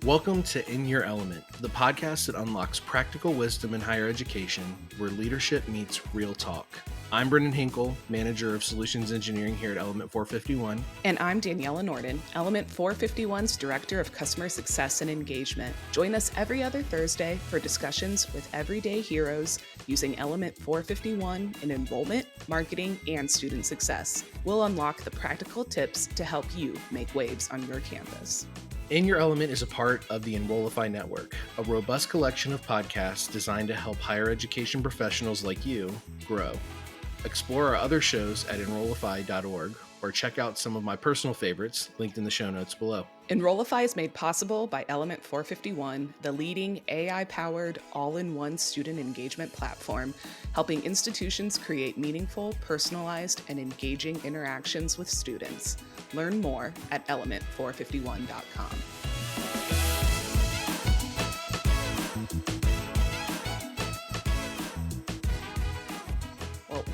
Welcome to In Your Element, the podcast that unlocks practical wisdom in higher education, where leadership meets real talk. I'm Brendan Hinkle, Manager of Solutions Engineering here at Element 451. And I'm Daniela Norden, Element 451's Director of Customer Success and Engagement. Join us every other Thursday for discussions with everyday heroes using Element 451 in enrollment, marketing, and student success. We'll unlock the practical tips to help you make waves on your campus. In Your Element is a part of the Enrollify Network, a robust collection of podcasts designed to help higher education professionals like you grow. Explore our other shows at enrollify.org or check out some of my personal favorites linked in the show notes below. Enrollify is made possible by Element 451, the leading AI-powered all-in-one student engagement platform, helping institutions create meaningful, personalized, and engaging interactions with students. Learn more at element451.com.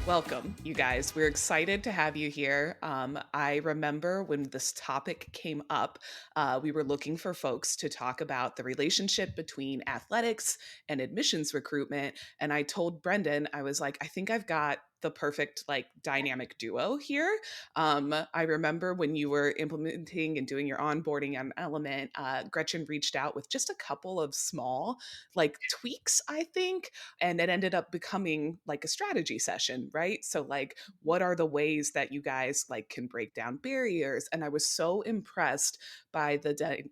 Welcome, you guys. We're excited to have you here. I remember when this topic came up, we were looking for folks to talk about the relationship between athletics and admissions recruitment. And I told Brendan, I was like, I think I've got the perfect dynamic duo here. I remember when you were implementing and doing your onboarding on Element, Gretchen reached out with just a couple of small tweaks, I think, and it ended up becoming a strategy session, right? So what are the ways that you guys can break down barriers? And I was so impressed by the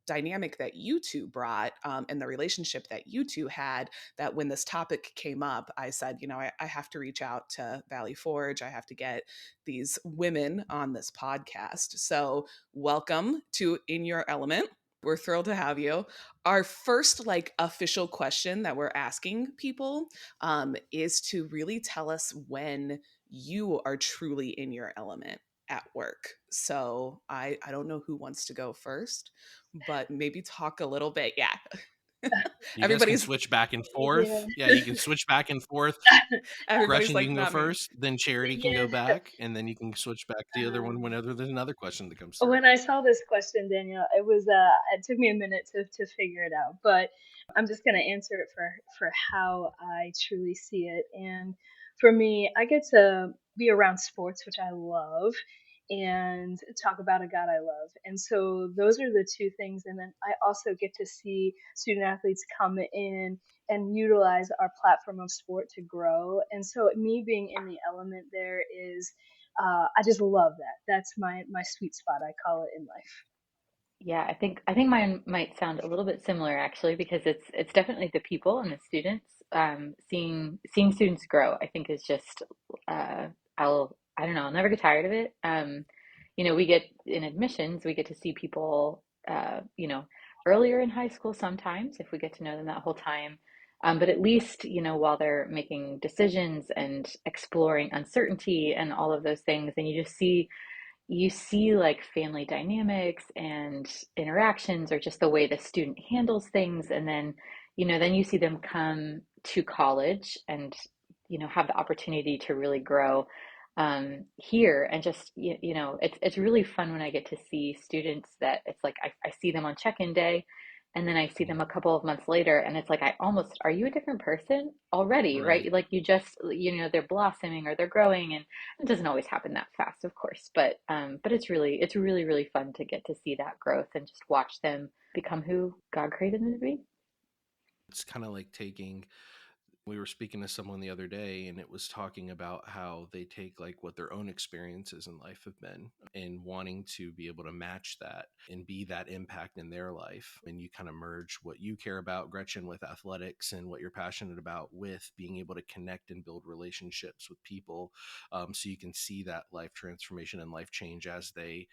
dynamic that you two brought and the relationship that you two had, that when this topic came up, I said, I have to reach out to Valley Forge. I have to get these women on this podcast. So welcome to In Your Element. We're thrilled to have you. Our first official question that we're asking people is to really tell us when you are truly in your element at work. So I don't know who wants to go first, but maybe talk a little bit. Yeah. You guys can switch back and forth. Yeah, you can switch back and forth. Everybody's Gretchen, you can go not me. first, then Charity can go back, and then you can switch back to the other one whenever there's another question that comes through. When I saw this question, Danielle, it took me a minute to figure it out, but I'm just going to answer it for how I truly see it. And for me, I get to be around sports, which I love, and talk about a God I love. And so those are the two things. And then I also get to see student athletes come in and utilize our platform of sport to grow. And so me being in the element there is, I just love that. That's my sweet spot, I call it, in life. Yeah, I think mine might sound a little bit similar actually, because it's definitely the people and the students. Seeing students grow, I think is just I don't know, I'll never get tired of it. We get in admissions, we get to see people earlier in high school sometimes if we get to know them that whole time. But at least, while they're making decisions and exploring uncertainty and all of those things, and you see family dynamics and interactions, or just the way the student handles things. And then you see them come to college and have the opportunity to really grow here. And just it's really fun when I get to see students that it's I see them on check-in day, and then I see them a couple of months later, and it's are you a different person already, right? You just, they're blossoming or they're growing, and it doesn't always happen that fast, of course, but it's really, really fun to get to see that growth and just watch them become who God created them to be. It's kind of like we were speaking to someone the other day, and it was talking about how they take what their own experiences in life have been and wanting to be able to match that and be that impact in their life. And you kind of merge what you care about, Gretchen, with athletics, and what you're passionate about with being able to connect and build relationships with people. So you can see that life transformation and life change as they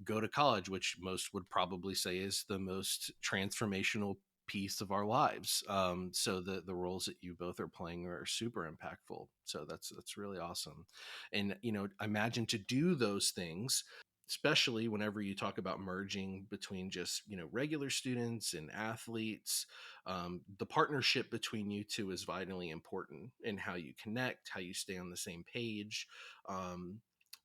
go to college, which most would probably say is the most transformational piece of our lives. So the roles that you both are playing are super impactful. So that's really awesome. And imagine to do those things, especially whenever you talk about merging between just regular students and athletes. The partnership between you two is vitally important in how you connect, how you stay on the same page.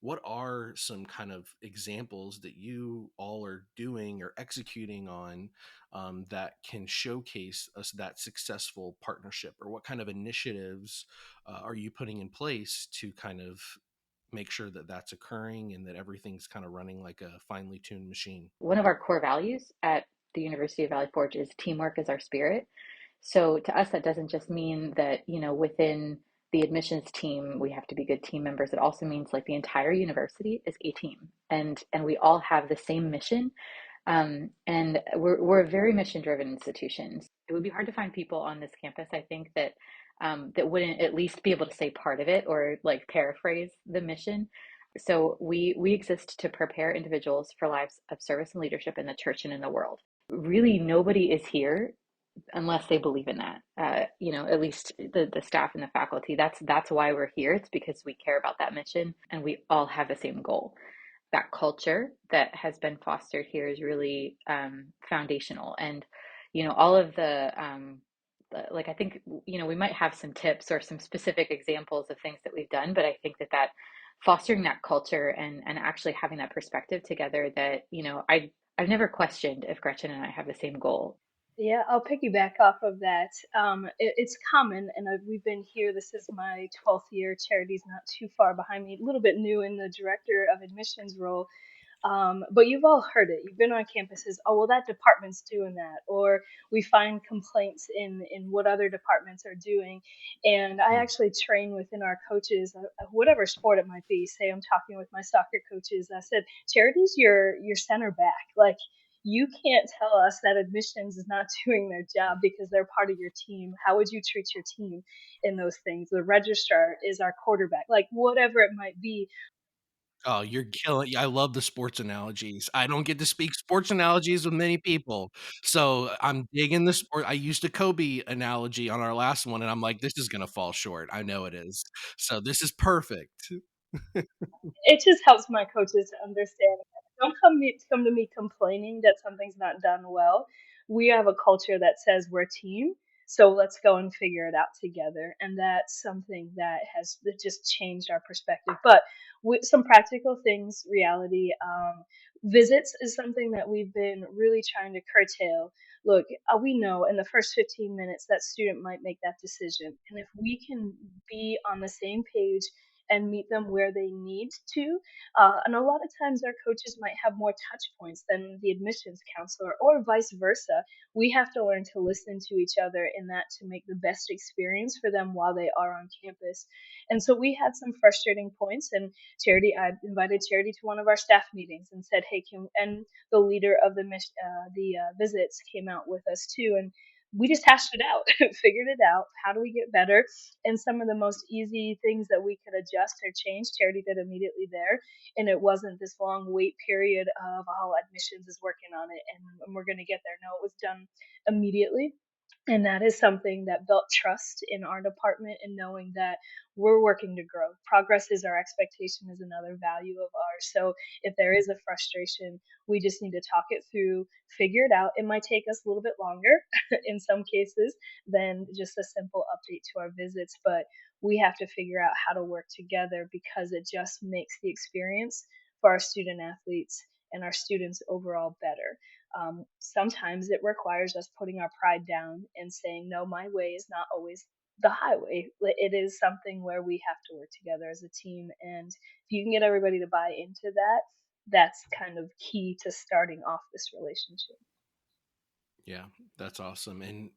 what are some kind of examples that you all are doing or executing on that can showcase us that successful partnership, or what kind of initiatives are you putting in place to kind of make sure that that's occurring and that everything's kind of running like a finely tuned machine? One of our core values at the University of Valley Forge is teamwork is our spirit. So to us, that doesn't just mean that, within the admissions team, we have to be good team members. It also means like the entire university is a team, and we all have the same mission. And we're a very mission driven institution. It would be hard to find people on this campus, I think, that wouldn't at least be able to say part of it or like paraphrase the mission. So we exist to prepare individuals for lives of service and leadership in the church and in the world. Really, nobody is here unless they believe in that. At least the staff and the faculty. That's why we're here. It's because we care about that mission and we all have the same goal. That culture that has been fostered here is really foundational. And all of like, I think we might have some tips or some specific examples of things that we've done, but I think that fostering that culture and actually having that perspective together, that I've never questioned if Gretchen and I have the same goal. Yeah, I'll piggyback off of that. It's common, and we've been here. This is my 12th year. Charity's not too far behind me, a little bit new in the director of admissions role. But you've all heard it. You've been on campuses. Oh, well, that department's doing that, or we find complaints in what other departments are doing. And I Mm. actually train within our coaches, whatever sport it might be. Say I'm talking with my soccer coaches. I said, Charity's your center back. Like, you can't tell us that admissions is not doing their job because they're part of your team. How would you treat your team in those things? The registrar is our quarterback. Like, whatever it might be. Oh, you're killing. I love the sports analogies. I don't get to speak sports analogies with many people, so I'm digging the sport. I used a Kobe analogy on our last one, and I'm like, "This is gonna fall short. I know it is." So this is perfect. It just helps my coaches to understand. Don't come to me complaining that something's not done well. We have a culture that says we're a team, so let's go and figure it out together. And that's something that just changed our perspective. But with some practical things, reality, visits is something that we've been really trying to curtail. Look, we know in the first 15 minutes that student might make that decision, and if we can be on the same page and meet them where they need to. And a lot of times our coaches might have more touch points than the admissions counselor, or vice versa. We have to learn to listen to each other in that to make the best experience for them while they are on campus. And so we had some frustrating points, and I invited Charity to one of our staff meetings and said, "Hey, and the leader of the visits came out with us too, and we just hashed it out, figured it out. How do we get better? And some of the most easy things that we could adjust or change, Charity did immediately there. And it wasn't this long wait period of, oh, admissions is working on it and we're going to get there. No, it was done immediately. And that is something that built trust in our department, and knowing that we're working to grow. Progress is our expectation, is another value of ours. So if there is a frustration, we just need to talk it through, figure it out. It might take us a little bit longer in some cases than just a simple update to our visits, but we have to figure out how to work together, because it just makes the experience for our student athletes and our students overall better. Sometimes it requires us putting our pride down and saying, no, my way is not always the highway. It is something where we have to work together as a team. And if you can get everybody to buy into that, that's kind of key to starting off this relationship. Yeah, that's awesome. And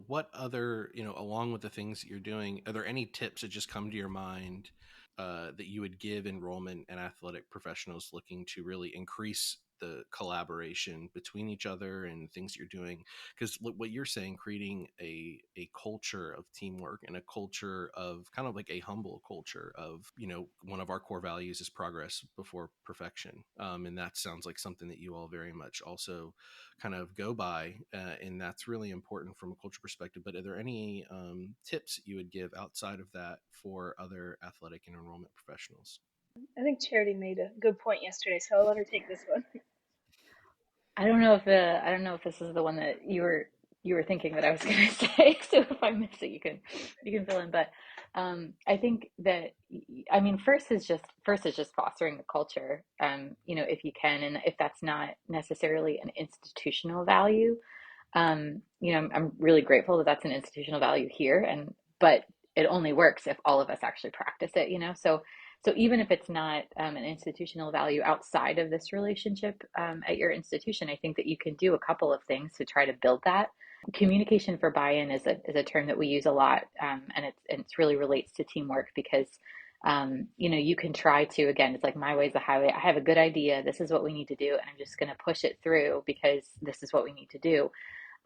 what other, along with the things that you're doing, are there any tips that just come to your mind that you would give enrollment and athletic professionals looking to really increase the collaboration between each other and things you're doing? Because what you're saying, creating a culture of teamwork and a culture of kind of like a humble culture of, one of our core values is progress before perfection. And that sounds like something that you all very much also kind of go by, and that's really important from a culture perspective. But are there any tips you would give outside of that for other athletic and enrollment professionals? I think Charity made a good point yesterday, so I'll let her take this one. I don't know if this is the one that you were thinking that I was going to say. So if I miss it, you can fill in. But I think that I mean, first is just fostering the culture, if you can, and if that's not necessarily an institutional value, I'm really grateful that that's an institutional value here, but it only works if all of us actually practice it. So even if it's not an institutional value outside of this relationship at your institution, I think that you can do a couple of things to try to build that. Communication for buy-in is a term that we use a lot, and it's really relates to teamwork because you can try to, again, it's like my way's the highway. I have a good idea. This is what we need to do, and I'm just going to push it through because this is what we need to do.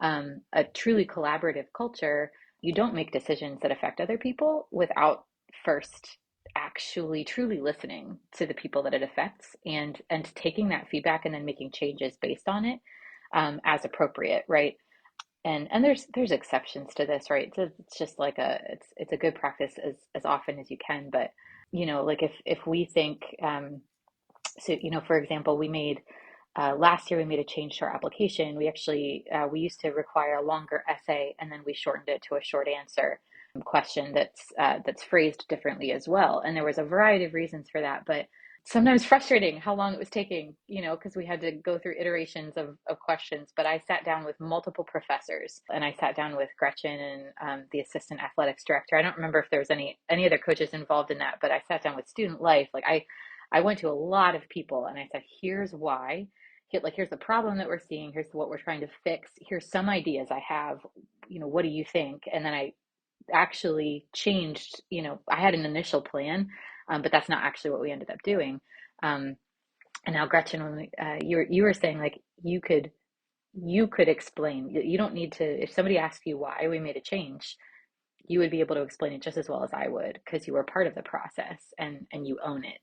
A truly collaborative culture, you don't make decisions that affect other people without first actually truly listening to the people that it affects and taking that feedback and then making changes based on it as appropriate, right? And there's exceptions to this, right? It's just like it's a good practice as often as you can, but like if we think so, for example, we made last year we made a change to our application. We actually we used to require a longer essay, and then we shortened it to a short answer question that's phrased differently as well. And there was a variety of reasons for that, but sometimes frustrating how long it was taking, because we had to go through iterations of questions. But I sat down with multiple professors, and I sat down with Gretchen and the assistant athletics director. I don't remember if there was any other coaches involved in that, but I sat down with student life. Like I went to a lot of people and I said, here's why. Here's the problem that we're seeing. Here's what we're trying to fix. Here's some ideas I have. What do you think? And then I actually changed. I had an initial plan, but that's not actually what we ended up doing. And now, Gretchen, when you were saying like you could explain. You don't need to. If somebody asks you why we made a change, you would be able to explain it just as well as I would because you were part of the process and you own it.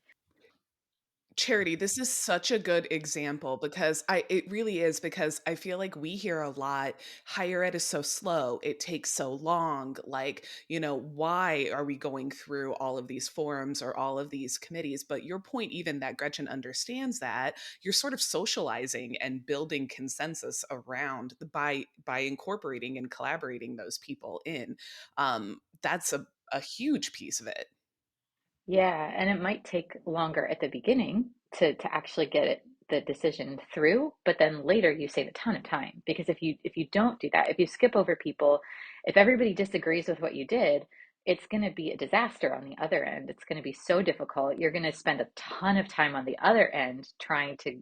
Charity, this is such a good example because it really is because I feel like we hear a lot, higher ed is so slow, it takes so long, like, why are we going through all of these forums or all of these committees? But your point, even that Gretchen understands that, you're sort of socializing and building consensus around by incorporating and collaborating those people in. That's a huge piece of it. Yeah, and it might take longer at the beginning to actually get the decision through, but then later you save a ton of time because if you don't do that, if you skip over people, if everybody disagrees with what you did, it's going to be a disaster on the other end. It's going to be so difficult. You're going to spend a ton of time on the other end trying to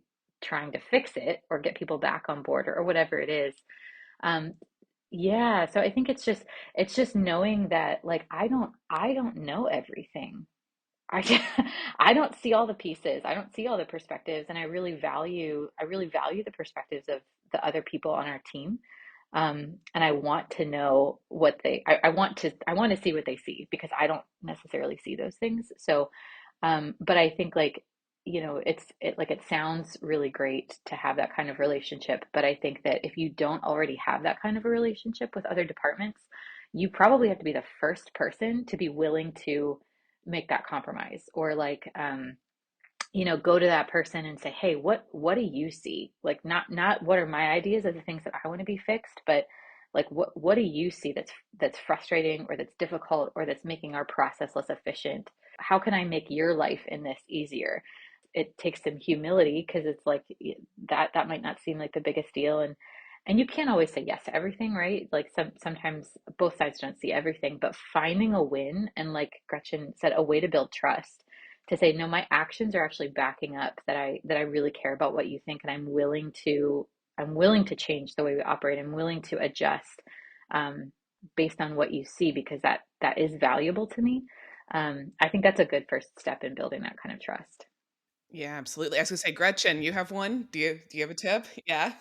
fix it or get people back on board or whatever it is. Um, yeah, so I think it's just knowing that like I don't know everything. I I don't see all the pieces. I don't see all the perspectives, and I really value the perspectives of the other people on our team. And I want to know what I want to see what they see because I don't necessarily see those things. So, but I think like, it sounds really great to have that kind of relationship, but I think that if you don't already have that kind of a relationship with other departments, you probably have to be the first person to be willing to make that compromise or like go to that person and say, hey, what do you see? Like not what are my ideas of the things that I want to be fixed, but like what do you see that's frustrating or that's difficult or that's making our process less efficient? How can I make your life in this easier? It takes some humility because it's like that might not seem like the biggest deal, and you can't always say yes to everything, right? Like sometimes both sides don't see everything, but finding a win and like Gretchen said, a way to build trust to say, no, my actions are actually backing up that I really care about what you think, and I'm willing to change the way we operate. I'm willing to adjust based on what you see because that is valuable to me. I think that's a good first step in building that kind of trust. Yeah, absolutely. I was gonna say, Gretchen, you have one? Do you have a tip? Yeah.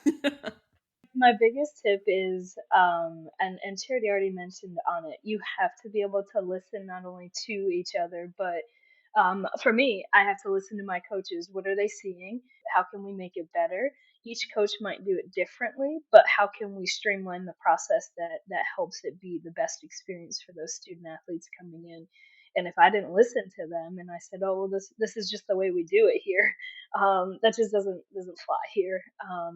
My biggest tip is, and Charity already mentioned on it, you have to be able to listen not only to each other, but for me, I have to listen to my coaches. What are they seeing? How can we make it better? Each coach might do it differently, but how can we streamline the process that helps it be the best experience for those student athletes coming in? And if I didn't listen to them and I said, "Oh, well, this is just the way we do it here," that just doesn't fly here.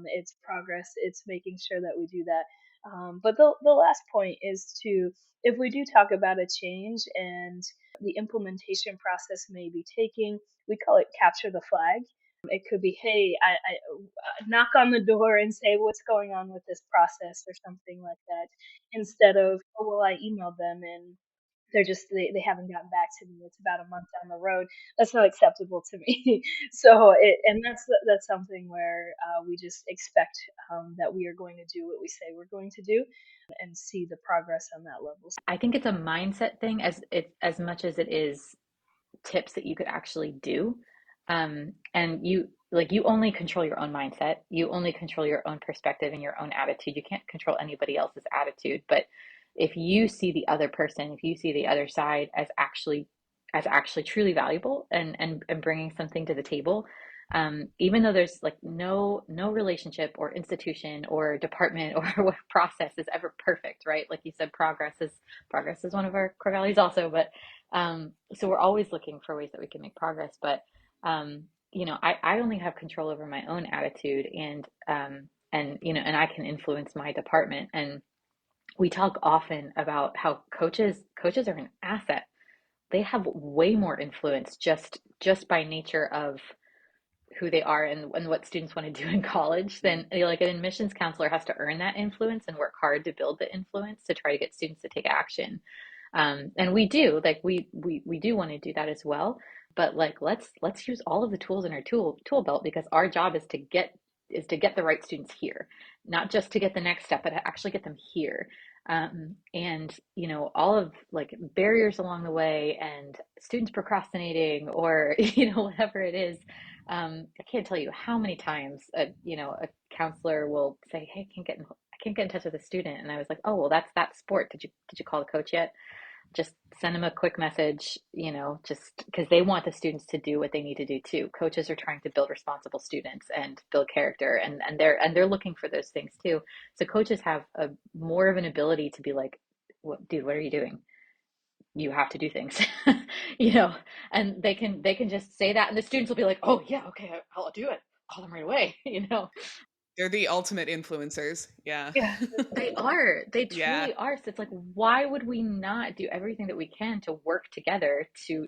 It's progress. It's making sure that we do that. But the last point is to, if we do talk about a change and the implementation process may be taking, we call it capture the flag. It could be, hey, I knock on the door and say what's going on with this process or something like that, instead of, oh well, I emailed them and they haven't gotten back to me. It's about a month down the road. That's not acceptable to me. So and that's something where we just expect that we are going to do what we say we're going to do, and see the progress on that level. I think it's a mindset thing as much as it is tips that you could actually do. And you only control your own mindset. You only control your own perspective and your own attitude. You can't control anybody else's attitude. But if you see the other person, if you see the other side as actually truly valuable and bringing something to the table, even though there's like no relationship or institution or department or process is ever perfect, right? Like you said, progress is one of our core values also, but so we're always looking for ways that we can make progress. But I only have control over my own attitude, and I can influence my department. And we talk often about how coaches are an asset. They have way more influence just by nature of who they are and what students want to do in college than like an admissions counselor has to earn that influence and work hard to build the influence to try to get students to take action. And we do like we do want to do that as well, but like let's use all of the tools in our tool belt, because our job is to get the right students here, not just to get the next step, but to actually get them here. And all of like barriers along the way and students procrastinating or whatever it is. I can't tell you how many times a counselor will say, hey, I can't get in touch with a student, and I was like, oh well, that's that sport. Did you call the coach yet? Just send them a quick message, just because they want the students to do what they need to do too. Coaches are trying to build responsible students and build character, and they're looking for those things too. So coaches have a more of an ability to be like, dude, what are you doing? You have to do things, you know, and they can just say that, and the students will be like, oh yeah, okay, I'll do it. Call them right away, They're the ultimate influencers. Yeah. Yeah, that's They right. are. They Yeah. truly are. So it's like, why would we not do everything that we can to work together to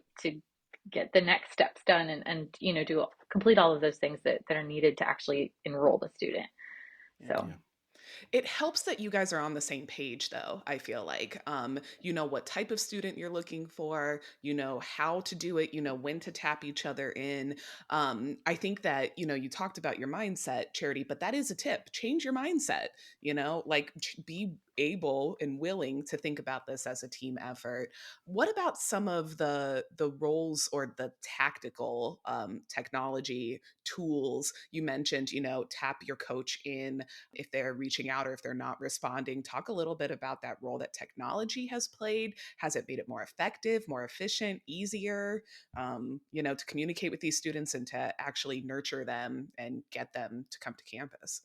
get the next steps done and do complete all of those things that are needed to actually enroll the student. Yeah. So Yeah. It helps that you guys are on the same page, though. I feel like you know what type of student you're looking for, you know how to do it, you know when to tap each other in. I think that you talked about your mindset, Charity, but that is a tip. Change your mindset. Like be able and willing to think about this as a team effort. What about some of the roles or the tactical technology tools you mentioned? Tap your coach in if they're reaching out or if they're not responding. Talk a little bit about that role that technology has played. Has it made it more effective, more efficient, easier, to communicate with these students and to actually nurture them and get them to come to campus?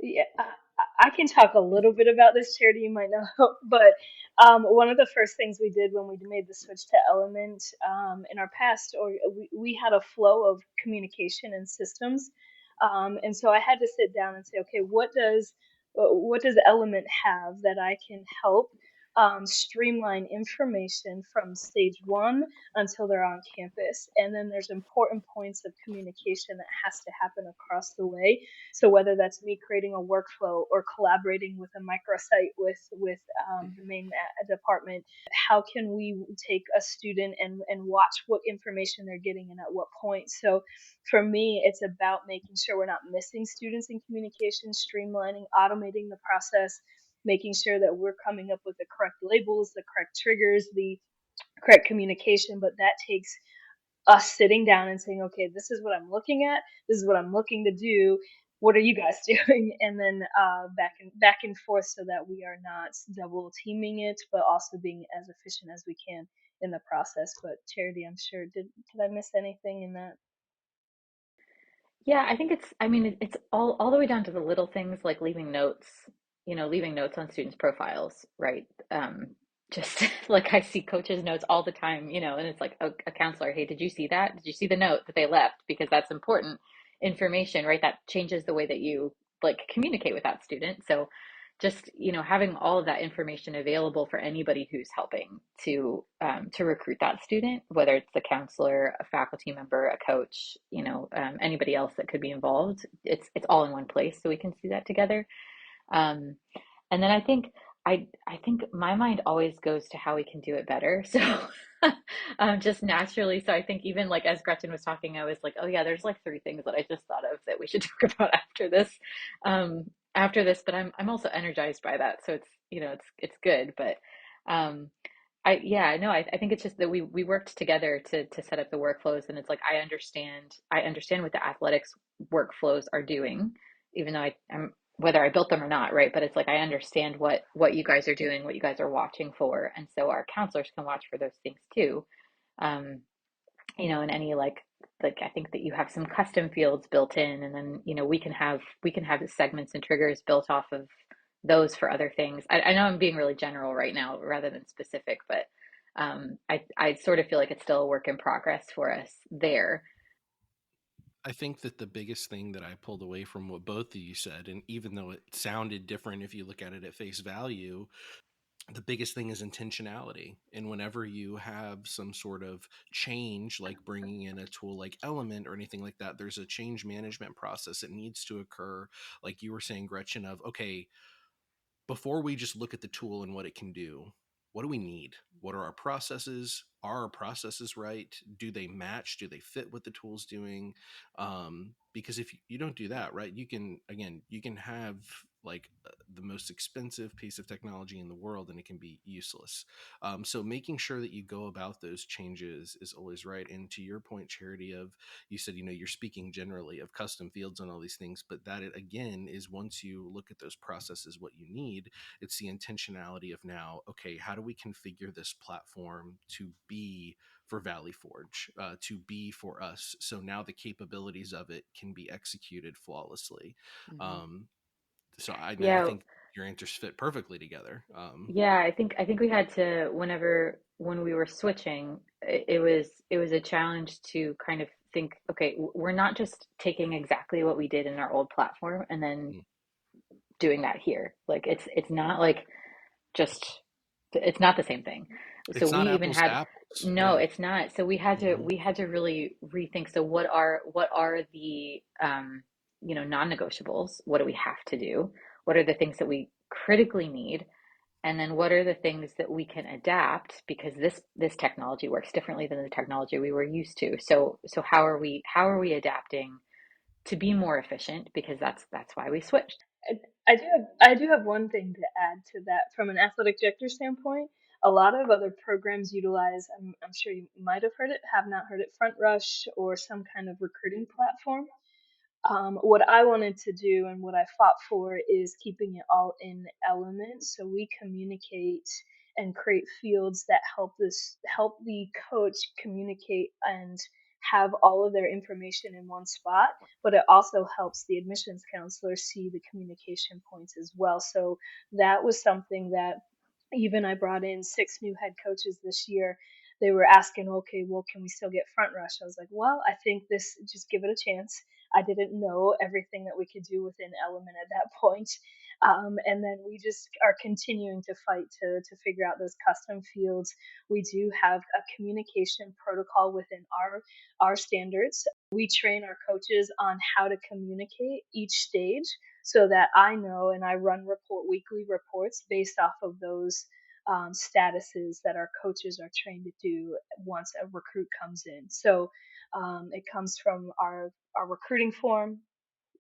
Yeah, I can talk a little bit about this, Charity. You might know, but one of the first things we did when we made the switch to Element in our past, or we had a flow of communication and systems, and so I had to sit down and say, okay, what does Element have that I can help streamline information from stage one until they're on campus, and then there's important points of communication that has to happen across the way. So whether that's me creating a workflow or collaborating with a microsite with the main department, how can we take a student and watch what information they're getting and at what point? So for me, it's about making sure we're not missing students in communication, streamlining, automating the process, making sure that we're coming up with the correct labels, the correct triggers, the correct communication. But that takes us sitting down and saying, okay, this is what I'm looking at. This is what I'm looking to do. What are you guys doing? And then back and forth, so that we are not double teaming it, but also being as efficient as we can in the process. But Charity, I'm sure, did I miss anything in that? yeah, I think I mean, it's all the way down to the little things like leaving notes on students' profiles, right? Just like I see coaches' notes all the time, and it's like a counselor, hey, did you see that? Did you see the note that they left? Because that's important information, right? That changes the way that you like communicate with that student. So just, having all of that information available for anybody who's helping to recruit that student, whether it's the counselor, a faculty member, a coach, anybody else that could be involved. It's all in one place, so we can see that together. Um, and then I think my mind always goes to how we can do it better. So just naturally. So I think even like as Gretchen was talking, I was like, oh yeah, there's like three things that I just thought of that we should talk about after this. Um, but I'm also energized by that. So it's good. But um, I think it's just that we worked together to set up the workflows, and it's like I understand what the athletics workflows are doing, even though I'm whether I built them or not, right? But it's like I understand what you guys are doing, what you guys are watching for, and so our counselors can watch for those things too. Um, and any like I think that you have some custom fields built in, and then we can have the segments and triggers built off of those for other things. I know I'm being really general right now rather than specific, but I sort of feel like it's still a work in progress for us there. I think that the biggest thing that I pulled away from what both of you said, and even though it sounded different if you look at it at face value, the biggest thing is intentionality. And whenever you have some sort of change, like bringing in a tool like Element or anything like that, there's a change management process that needs to occur. Like you were saying, Gretchen, of okay, before we just look at the tool and what it can do, what do we need? What are our processes? Are our processes right? Do they match? Do they fit what the tool's doing? Because if you don't do that, right, you can have like the most expensive piece of technology in the world and it can be useless. So making sure that you go about those changes is always right. And to your point, Charity, of you said, you're speaking generally of custom fields and all these things, but that it again is once you look at those processes, what you need, it's the intentionality of now, okay, how do we configure this platform to be for Valley Forge, to be for us? So now the capabilities of it can be executed flawlessly. Mhm. Um, so I Yeah, think your answers fit perfectly together. yeah, I think we had to when we were switching, it was a challenge to kind of think, okay, we're not just taking exactly what we did in our old platform and then Mm. doing that here. Like it's not like just it's not the same thing. So It's we not even apples to had apples. no, Yeah. it's not. So we had to Hmm. we had to really rethink. So what are the non-negotiables? What do we have to do? What are the things that we critically need? And then what are the things that we can adapt because this technology works differently than the technology we were used to. So how are we adapting to be more efficient because that's why we switched. I do have one thing to add to that from an athletic director standpoint. A lot of other programs utilize, I'm sure you might have heard it, have not heard it, Front Rush or some kind of recruiting platform. What I wanted to do and what I fought for is keeping it all in elements so we communicate and create fields that help the coach communicate and have all of their information in one spot, but it also helps the admissions counselor see the communication points as well. So that was something that even I brought in 6 new head coaches this year. They were asking, okay, well, can we still get Front Rush? I was like, well, I think this, just give it a chance. I didn't know everything that we could do within Element at that point. And then we just are continuing to fight to figure out those custom fields. We do have a communication protocol within our standards. We train our coaches on how to communicate each stage so that I know and I run weekly reports based off of those statuses that our coaches are trained to do once a recruit comes in. So it comes from our recruiting form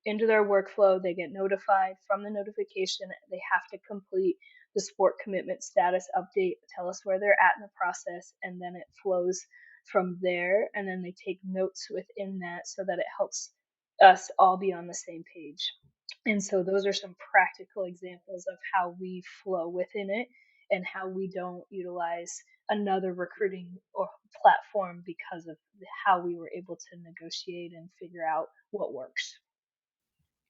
into their workflow. They get notified from the notification. They have to complete the sport commitment status update, tell us where they're at in the process, and then it flows from there. And then they take notes within that so that it helps us all be on the same page. And so those are some practical examples of how we flow within it and how we don't utilize another recruiting or platform because of how we were able to negotiate and figure out what works.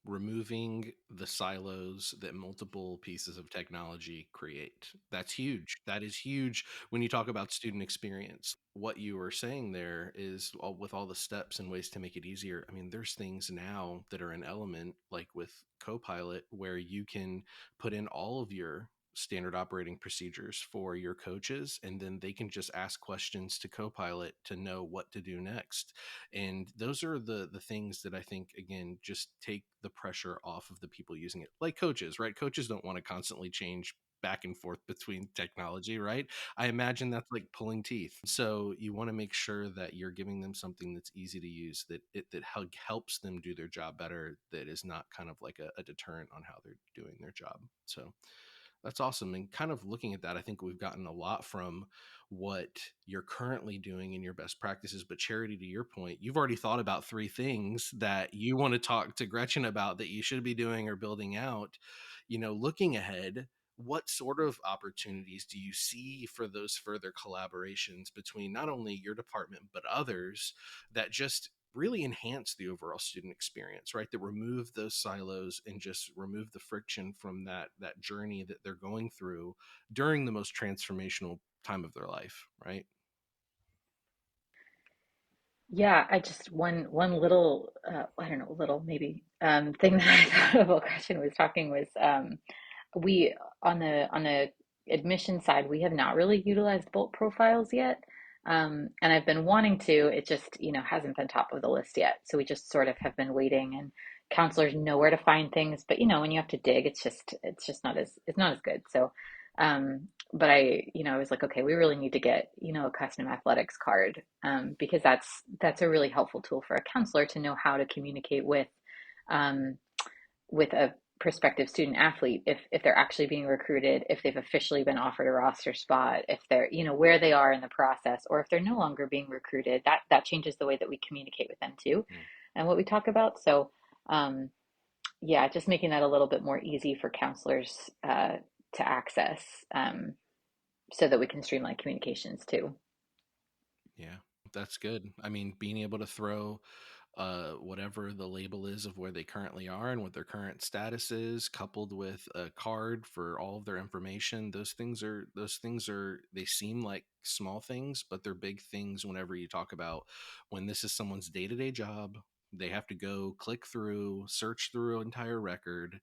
removing the silos that multiple pieces of technology create. That's huge. That is huge when you talk about student experience. What you were saying there is with all the steps and ways to make it easier. I mean, there's things now that are an element like with Copilot where you can put in all of your standard operating procedures for your coaches, and then they can just ask questions to Copilot to know what to do next. And those are the things that I think, again, just take the pressure off of the people using it, like coaches, right? Coaches don't want to constantly change back and forth between technology, right? I imagine that's like pulling teeth. So you want to make sure that you're giving them something that's easy to use, that helps them do their job better, that is not kind of like a deterrent on how they're doing their job. So that's awesome. And kind of looking at that, I think we've gotten a lot from what you're currently doing in your best practices. But Charity, to your point, you've already thought about three things that you want to talk to Gretchen about that you should be doing or building out. Looking ahead, what sort of opportunities do you see for those further collaborations between not only your department, but others that just really enhance the overall student experience, right? That remove those silos and just remove the friction from that journey that they're going through during the most transformational time of their life, right? Yeah, I just one little I don't know, little maybe thing that I thought of while Christian was talking was we on the admission side, we have not really utilized bulk profiles yet. And I've been wanting to, it just, hasn't been top of the list yet. So we just sort of have been waiting, and counselors know where to find things, but when you have to dig, it's just not as good. So but I was like, okay, we really need to get, a custom athletics card, because that's a really helpful tool for a counselor to know how to communicate um, with a prospective student athlete if they're actually being recruited, if they've officially been offered a roster spot, if they're, where they are in the process, or if they're no longer being recruited. That changes the way that we communicate with them too, Mm. and what we talk about. So yeah, just making that a little bit more easy for counselors to access, so that we can streamline communications too. Yeah, that's good. I mean, being able to throw whatever the label is of where they currently are and what their current status is, coupled with a card for all of their information. Those things are they seem like small things, but they're big things whenever you talk about when this is someone's day-to-day job. They have to go click through, search through an entire record.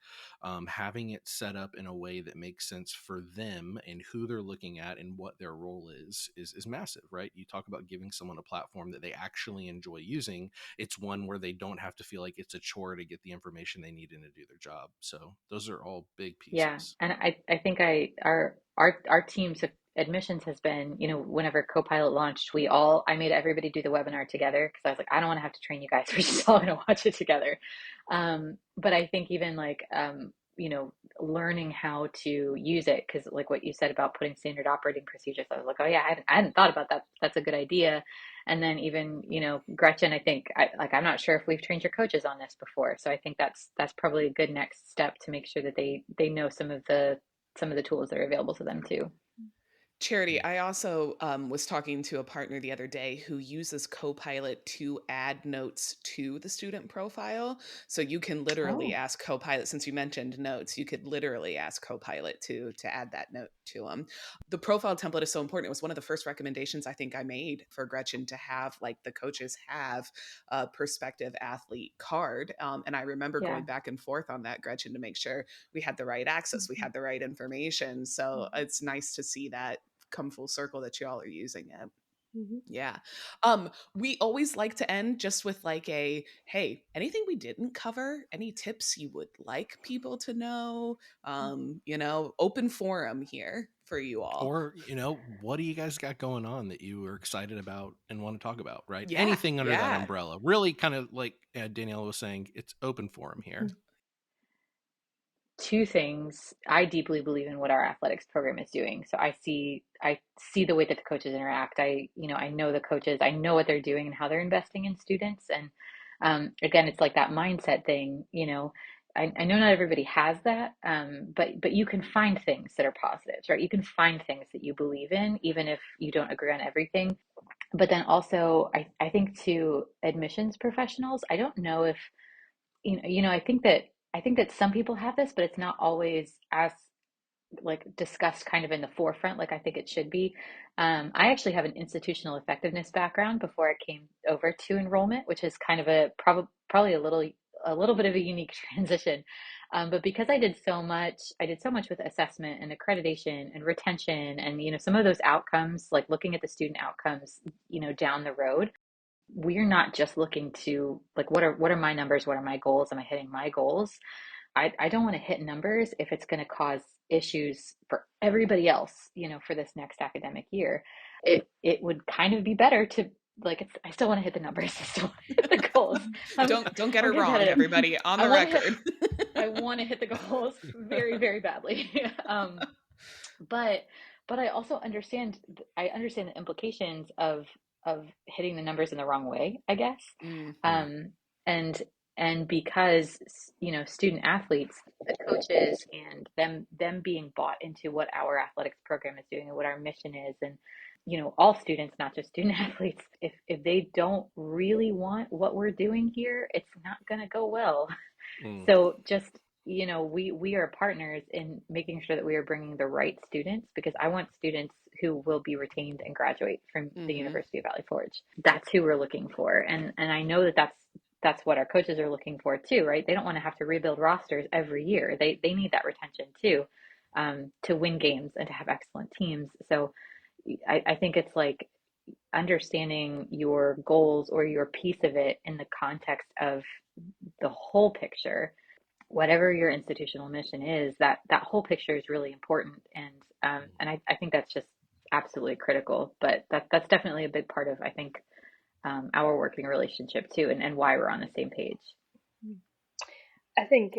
Having it set up in a way that makes sense for them and who they're looking at and what their role is massive, right? You talk about giving someone a platform that they actually enjoy using. It's one where they don't have to feel like it's a chore to get the information they need in to do their job. So those are all big Yeah, pieces. and I think our teams of admissions has been, whenever Copilot launched, I made everybody do the webinar together because I was like, I don't want to have to train you guys. We're just all gonna watch it together. But I think even like learning how to use it, because like what you said about putting standard operating procedures, I was like, oh yeah, I hadn't thought about that. That's a good idea. And then even, Gretchen, I think I'm not sure if we've trained your coaches on this before. So I think that's probably a good next step to make sure that they know some of the tools that are available to them too. Charity, I also was talking to a partner the other day who uses Copilot to add notes to the student profile. So you can literally Oh, ask Copilot, since you mentioned notes, you could literally ask Copilot to add that note to them. The profile template is so important. It was one of the first recommendations I think I made for Gretchen to have, like the coaches have a prospective athlete card. And I remember yeah. going back and forth on that, Gretchen, to make sure we had the right access, we Mhm. had the right information. So Mhm. it's nice to see that come full circle that y'all are using it. Mhm. Yeah. We always like to end just with like a, hey, anything we didn't cover, any tips you would like people to know? Mhm. Open forum here for you all. Or, what do you guys got going on that you are excited about and want to talk about, right? Yeah, Anything under that yeah. umbrella. Really kind of like Danielle was saying, it's open forum here. Two things. I deeply believe in what our athletics program is doing. So I see the way that the coaches interact. I know the coaches, I know what they're doing and how they're investing in students. And again, it's like that mindset thing. I know not everybody has that, but you can find things that are positives, right? You can find things that you believe in, even if you don't agree on everything. But then also, I think to admissions professionals, I don't know if I think that some people have this, but it's not always as like discussed kind of in the forefront like I think it should be. I actually have an institutional effectiveness background before I came over to enrollment, which is kind of probably a little bit of a unique transition. But because I did so much with assessment and accreditation and retention and some of those outcomes, like looking at the student outcomes, down the road. We're not just looking to like what are my numbers, what are my goals, am I hitting my goals? I don't want to hit numbers if it's going to cause issues for everybody else, for this next academic year. It would kind of be better to like I still want to hit the numbers, I still want to hit the goals. I'm Don't get I'm her wrong, competitive. everybody, on I the want to hit record. I want to hit the goals very, very badly. But I also understand the implications of hitting the numbers in the wrong way, I guess. Mm. Mm. Um, and because student athletes, the coaches, and them being bought into what our athletics program is doing and what our mission is, and all students, not just student athletes, if they don't really want what we're doing here, it's not going to go well. Mm. So just, we are partners in making sure that we are bringing the right students, because I want students who will be retained and graduate from the Mm-hmm. University of Valley Forge. That's who we're looking for. And I know that that's what our coaches are looking for too, right? They don't want to have to rebuild rosters every year. They need that retention too, to win games and to have excellent teams. So I think it's like understanding your goals or your piece of it in the context of the whole picture. Whatever your institutional mission is, that whole picture is really important, and I think that's just absolutely critical. But that's definitely a big part of, I think, our working relationship too, and why we're on the same page. I think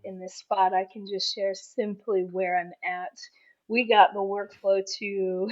in this spot, I can just share simply where I'm at. We got the workflow to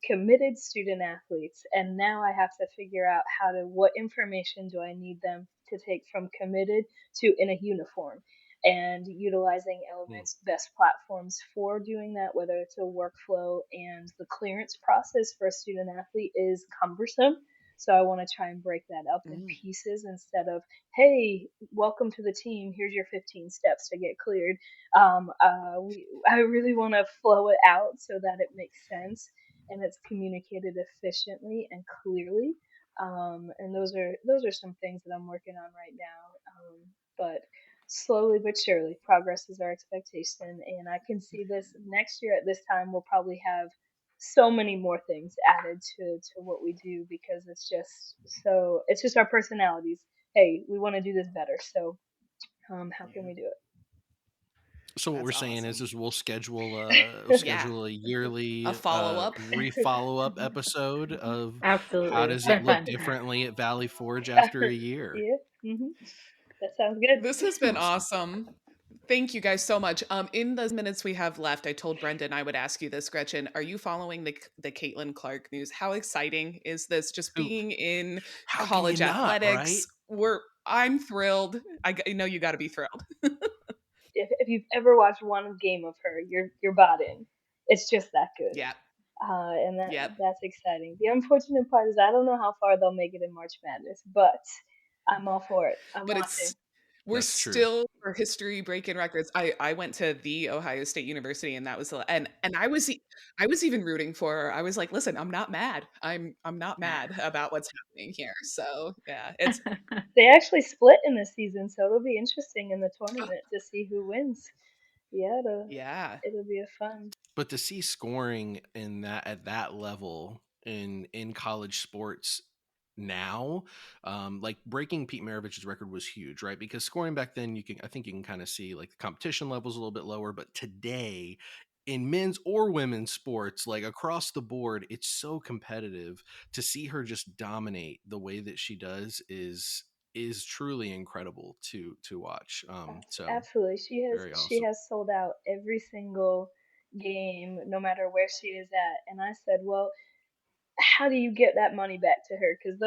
committed student athletes, and now I have to figure out what information do I need them to take from committed to in a uniform, and utilizing Mm. Element's best platforms for doing that, whether it's a workflow, and the clearance process for a student athlete is cumbersome. So I want to try and break that up in Mm. pieces instead of, hey, welcome to the team. Here's your 15 steps to get cleared. I really want to flow it out so that it makes sense and it's communicated efficiently and clearly. And those are some things that I'm working on right now. But slowly but surely, progress is our expectation, and I can see this next year at this time. We'll probably have so many more things added to what we do because it's just our personalities. Hey, we want to do this better, so how can Yeah. we do it? So what we're That's saying awesome. is we'll Yeah. schedule a A yearly follow-up. follow up episode of how Absolutely, does it they're look fun. differently at Valley Forge after a year. Yeah, that sounds good. This has been Awesome. awesome. Thank you guys so much. In the minutes we have left, I told Brendan I would ask you this, Gretchen. Are you following the Caitlin Clark news? How exciting is this? Just Who? being in How can you college not? Right? athletics. I'm thrilled. I know you got to be thrilled. If you've ever watched one game of her, you're bought in. It's just that good. Yeah. And Yep. that's exciting. The unfortunate part is I don't know how far they'll make it in March Madness, but I'm all for it. I'm But watching. we're That's true. still for history breaking records. I went to the Ohio State University, and that was and I was even rooting for her. I was like, listen, I'm not mad. I'm not mad about what's happening here. So yeah, it's They actually split in this season, so it'll be interesting in the tournament to see who wins. Yeah, yeah. it'll be a fun. But to see scoring in that at that level in college sports now, like breaking Pete Maravich's record was huge, right? Because scoring back then, I think you can kind of see like the competition levels a little bit lower, but today in men's or women's sports, like across the board, it's so competitive. To see her just dominate the way that she does is truly incredible to watch. So Absolutely, very she awesome. has sold out every single game, no matter where she is at. And I said, well, how do you get that money back to her? Because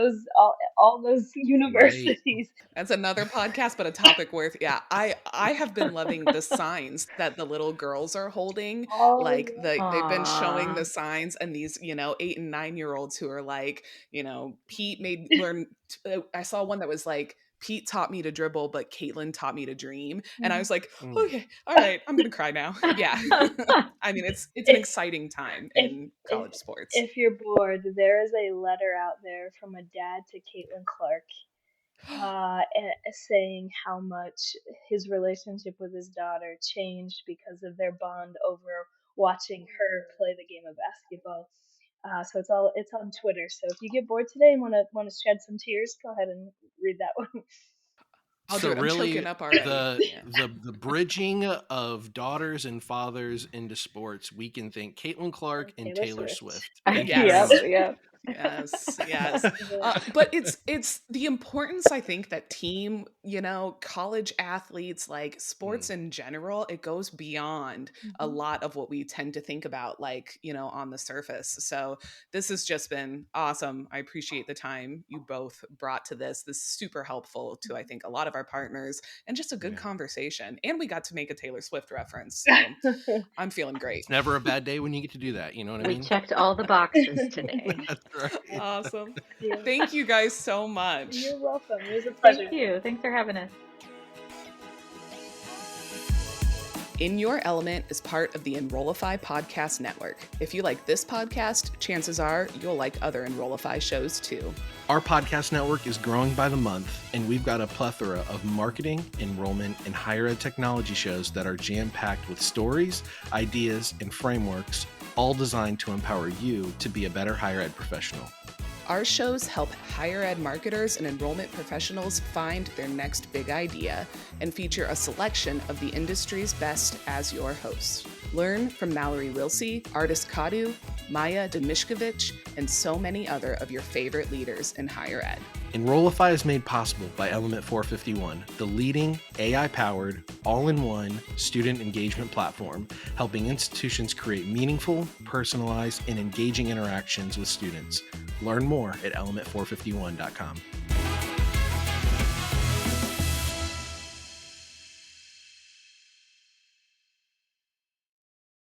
all those Right. universities, That's another podcast, but a topic worth yeah. I have been loving the signs that the little girls are holding. oh Like yeah, they've been showing Aw. the signs, and these 8 and 9 year olds who are like Pete made learn. I saw one that was like Pete taught me to dribble, but Caitlin taught me to dream. And I Mhm. was like, Mm. okay, all right, I'm gonna cry now. Yeah. I mean, it's an If exciting time if in if college sports. if you're bored, there is a letter out there from a dad to Caitlin Clark, saying how much his relationship with his daughter changed because of their bond over watching her play the game of basketball. So it's on Twitter. So if you get bored today and want to shed some tears, go ahead and read that one. I'll do So it. I'm choking really, up already. the Yeah. the bridging of daughters and fathers into sports, we can thank Caitlin Clark And and Taylor Taylor Swift. Swift. Thank you very Yep, Yes. much. yep. Yes, yes. Yeah. But it's the importance, I think, that team, college athletes, like sports Mm, in general, it goes beyond a Mhm. lot of what we tend to think about, like, on the surface. So this has just been awesome. I appreciate the time you both brought to this. This is super helpful to, I think, a lot of our partners, and just a good yeah. conversation. And we got to make a Taylor Swift reference. So I'm feeling great. It's never a bad day when you get to do that. You know what I We mean? checked all the boxes today. That's right. Awesome. Yeah. Thank you guys so much. You're welcome. It was a Thank pleasure. you. Thanks for having us. In Your Element is part of the Enrollify podcast network. If you like this podcast, chances are you'll like other Enrollify shows too. Our podcast network is growing by the month, and we've got a plethora of marketing, enrollment, and higher ed technology shows that are jam-packed with stories, ideas, and frameworks, all designed to empower you to be a better higher ed professional. Our shows help higher ed marketers and enrollment professionals find their next big idea and feature a selection of the industry's best as your hosts. Learn from Mallory Wilsey, Artis Kadu, Maya Demishkovich, and so many other of your favorite leaders in higher ed. Enrollify is made possible by Element 451, the leading AI-powered, all-in-one student engagement platform, helping institutions create meaningful, personalized, and engaging interactions with students. Learn more at element451.com.